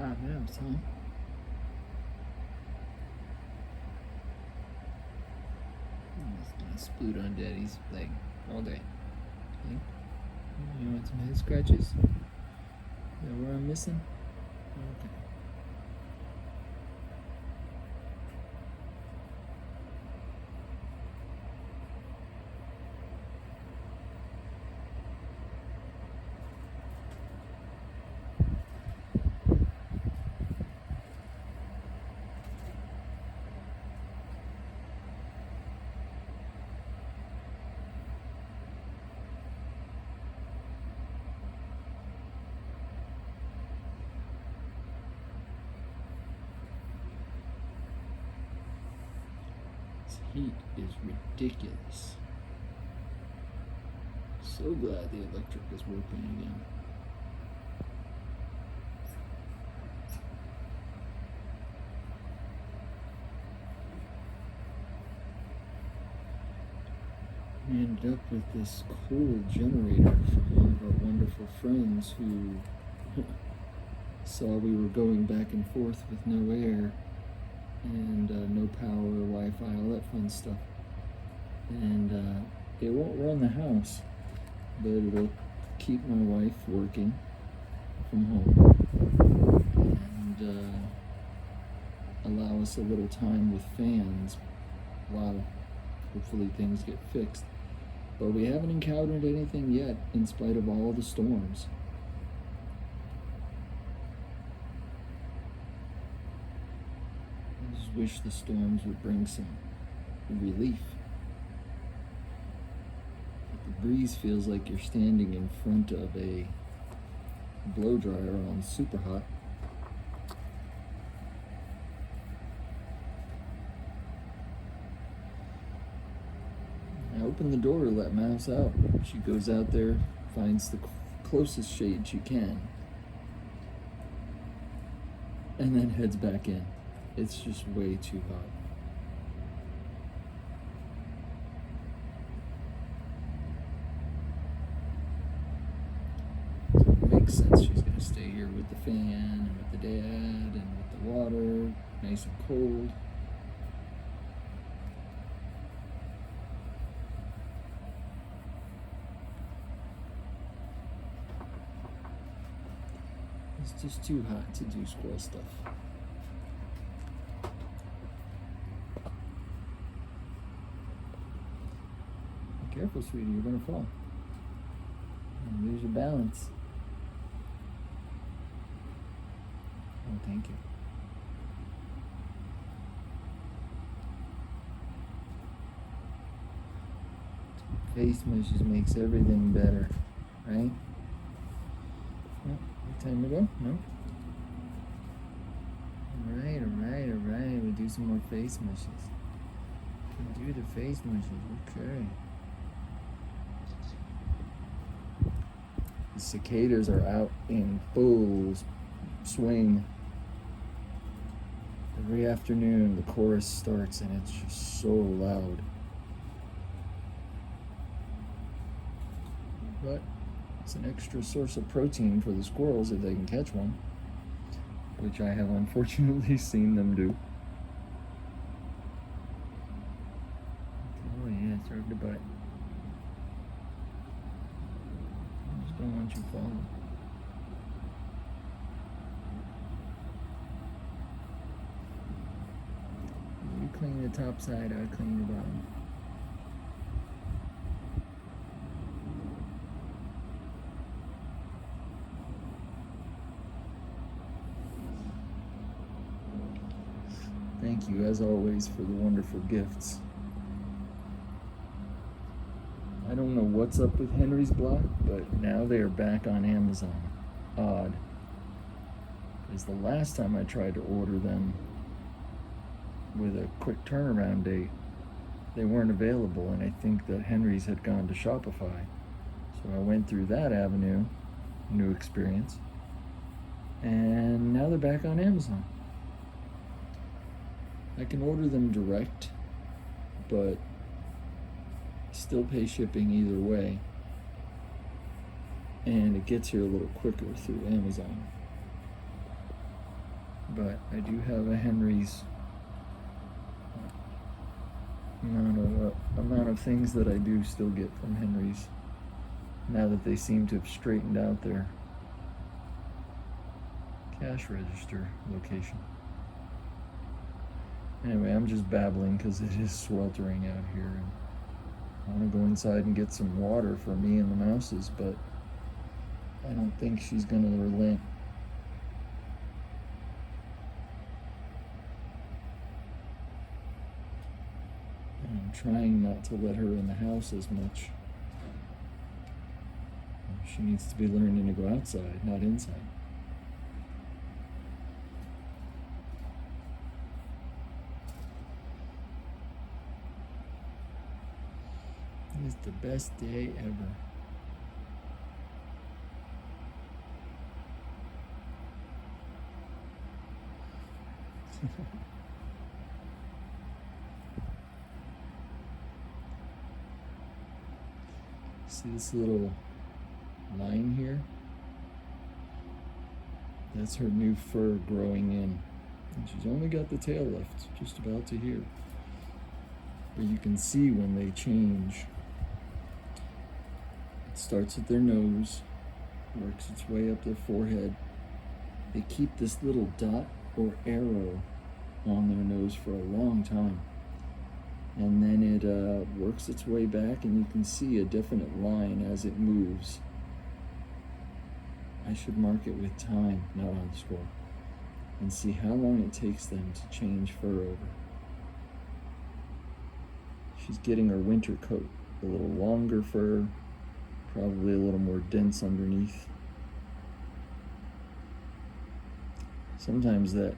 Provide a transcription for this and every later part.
hot house, huh? I'm just gonna spoot on Daddy's leg all day. Okay? You want some head scratches? Is that where I'm missing? Okay. This heat is ridiculous. So glad the electric is working again. We ended up with this cool generator from one of our wonderful friends who saw we were going back and forth with no air and no power, Wi-Fi, all that fun stuff. And it won't run the house, but it'll keep my wife working from home and allow us a little time with fans while hopefully things get fixed. But we haven't encountered anything yet in spite of all the storms. I just wish the storms would bring some relief. But the breeze feels like you're standing in front of a blow dryer on super hot. I open the door to let Mouse out. She goes out there, finds the closest shade she can, and then heads back in. It's just way too hot. So it makes sense she's going to stay here with the fan and with the dad and with the water, nice and cold. It's just too hot to do squirrel stuff. Be careful, sweetie, you're gonna fall. And lose your balance. Oh, thank you. Face meshes makes everything better, right? Time to go? No? Alright. We'll do some more face meshes. We'll do the face meshes, okay. The cicadas are out in full swing. Every afternoon the chorus starts and it's just so loud. But it's an extra source of protein for the squirrels if they can catch one, which I have unfortunately seen them do. Oh yeah, serve the butt. I just don't want you falling. You clean the top side, I'll clean the bottom. Thank you, as always, for the wonderful gifts. I don't know what's up with Henry's Block, but now they are back on Amazon. Odd. Because the last time I tried to order them with a quick turnaround date, they weren't available, and I think that Henry's had gone to Shopify. So I went through that avenue, new experience, and now they're back on Amazon. I can order them direct, but still pay shipping either way. And it gets here a little quicker through Amazon. but I do have a Henry's amount of things that I do still get from Henry's now that they seem to have straightened out their cash register location. Anyway, I'm just babbling because it is sweltering out here, and I want to go inside and get some water for me and the mouses, but I don't think she's going to relent. And I'm trying not to let her in the house as much. She needs to be learning to go outside, not inside. It's the best day ever. See this little line here? That's her new fur growing in. And she's only got the tail left, just about to here. But you can see when they change. It starts at their nose, works its way up their forehead. They keep this little dot or arrow on their nose for a long time. And then it works its way back, and you can see a definite line as it moves. I should mark it with time, not on squirrel, and see how long it takes them to change fur over. She's getting her winter coat, a little longer fur, probably a little more dense underneath. Sometimes that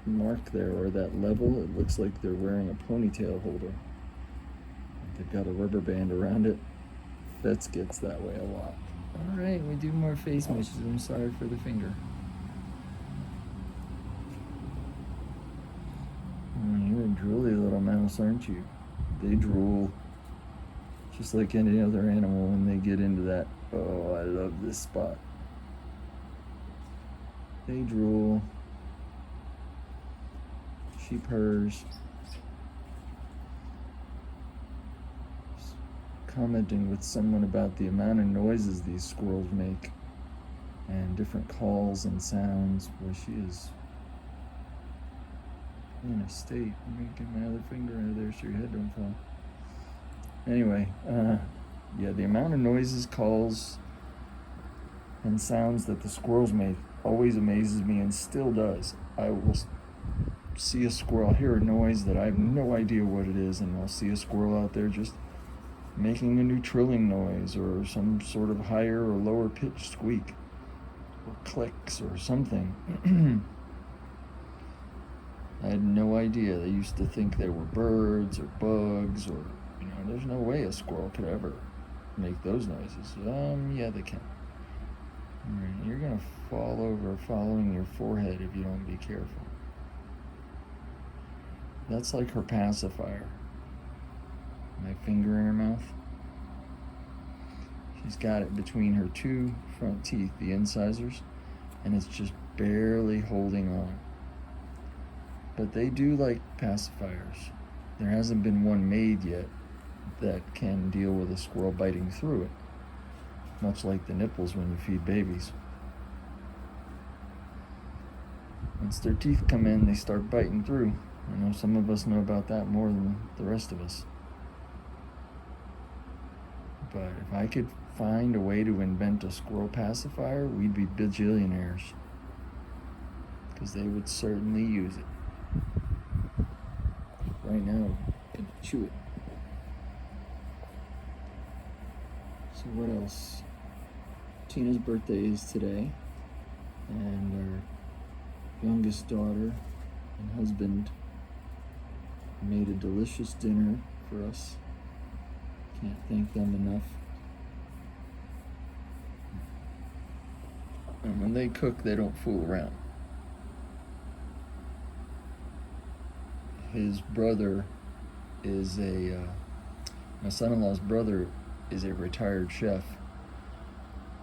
mark there, or that level, it looks like they're wearing a ponytail holder. They've got a rubber band around it. Fetz gets that way a lot. All right, we do more face meshes. I'm sorry for the finger. You're a drooly little mouse, aren't you? They drool just like any other animal when they get into that, oh, I love this spot. They drool. She purrs. Commenting with someone about the amount of noises these squirrels make and different calls and sounds. Boy, she is in a state. Let me get my other finger under there so your head don't fall. Anyway, yeah, the amount of noises, calls, and sounds that the squirrels make always amazes me, and still does. I will see a squirrel, hear a noise that I have no idea what it is, and I'll see a squirrel out there just making a new trilling noise, or some sort of higher or lower pitched squeak, or clicks, or something. I had no idea. They used to think they were birds or bugs, or, there's no way a squirrel could ever make those noises. Yeah, they can. Right, you're gonna fall over following your forehead if you don't be careful. That's like her pacifier. My finger in her mouth. She's got it between her two front teeth, the incisors, and it's just barely holding on. But they do like pacifiers. There hasn't been one made yet that can deal with a squirrel biting through it, much like the nipples when you feed babies. Once their teeth come in, they start biting through. I know some of us know about that more than the rest of us. But if I could find a way to invent a squirrel pacifier, we'd be bajillionaires, because they would certainly use it. Right now, I'm gonna chew it. So what else? Tina's birthday is today, and our youngest daughter and husband made a delicious dinner for us. Can't thank them enough. And when they cook, they don't fool around. His brother is my son-in-law's brother is a retired chef.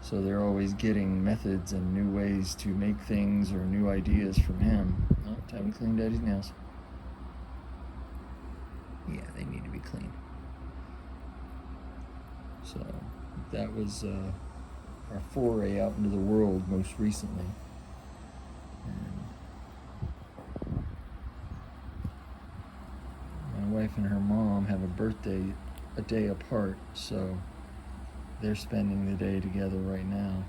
So they're always getting methods and new ways to make things or new ideas from him. Oh, time to clean Daddy's nails. Yeah, they need to be clean. So that was our foray out into the world most recently. And my wife and her mom have a birthday a day apart, so they're spending the day together right now.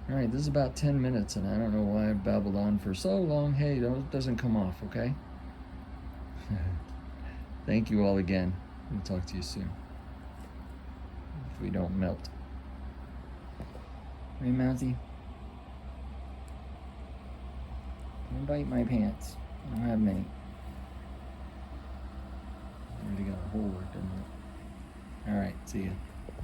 All right, this is about 10 minutes, and I don't know why I've babbled on for so long. Hey, it doesn't come off, okay? Thank you all again. We'll talk to you soon. If we don't melt. Hey, Mousy. Don't bite my pants. I don't have many. I already got a hole worked in it. All right, see ya.